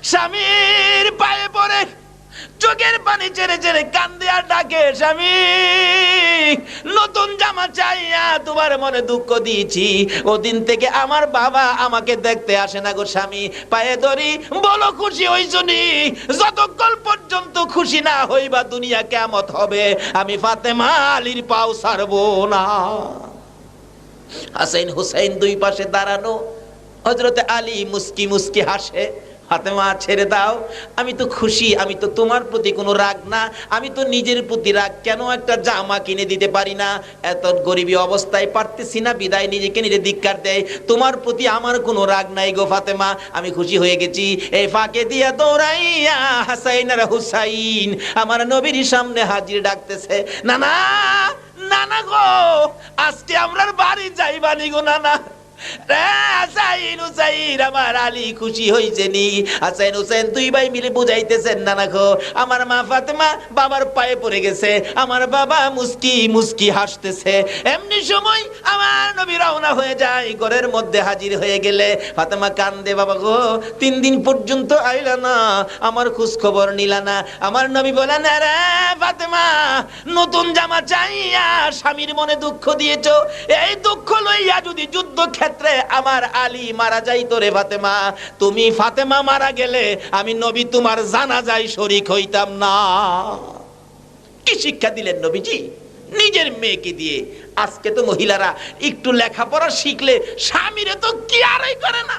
[SPEAKER 1] স্বামীর পায়ে পড়ে চোখের পানি ছেড়ে ছেড়ে কান্দে আর ডাকে, স্বামী নতুন জামা চাইয়া তোমার মনে দুঃখ দিয়েছি, ওদিন থেকে আমার বাবা আমাকে দেখতে আসে না গো স্বামী, পায়ে ধরি বলো খুশি হইছনি? যতক্ষণ পর্যন্ত খুশি না হইবা দুনিয়া কিয়ামত হবে, আমি ফাতেমা আলীর পাও ছাড়বো না। হাসান হুসাইন দুই পাশে দাঁড়ানো, হযরতে আলী মুস্কি মুস্কি হাসে, ফাতেমা ছেড়ে দাও, আমি তো খুশি, আমি তো তোমার প্রতি কোনো রাগ না, আমি তো নিজের প্রতি রাগ, কেন একটা জামা কিনে দিতে পারি না, এত গরিবী অবস্থায় পারতেছি না বিদায় নিজেকে নিজে ধিক্কার দেয়, তোমার প্রতি আমার কোনো রাগ নাই গো ফাতেমা, আমি খুশি হয়ে গেছি। এই ফাঁকে দিয়া দৌড়াইয়া হাসাইন আর হুসাইন আমার নবীর সামনে হাজির ডাকতেছে, নানা নানা গো আজকে আমরার বাড়ি যাইবানি গো নানা। হাসাইন হুসাইন আমার আলী খুশি হইছে নি? হাসাইন হুসাইন দুই ভাই মিলে বুঝাইতেছেন, নানা গো আমার মা ফাতেমা বাবার পায়ে পড়ে গেছে, আমার বাবা মুস্কি মুস্কি হাসতেছে। এমনি সময় আমার নবী রওনা হয়ে যায়, ঘরের মধ্যে হাজির হয়ে গেলে ফাতেমা কান্দে, বাবা গো 3 দিন পর্যন্ত আইলা না, আমার খোঁজ খবর নিলা না। আমার নবী বলেন, আরে ফাতেমা নতুন জামা চাইয়া স্বামীর মনে দুঃখ দিয়েছো, এই দুঃখ লইয়া যদি যুদ্ধ ক্ষেত্রে আমার আলী মারা যাইতো রে ফাতেমা, তুমি ফাতেমা মারা গেলে আমি নবী তোমার জানাজায় শরীক হইতাম না। কি শিক্ষা দিলেন নবীজি নিজের মেয়েকে দিয়ে। আজকে তো মহিলারা একটু লেখাপড়া শিখলে স্বামীরে তো কি আরই করে না।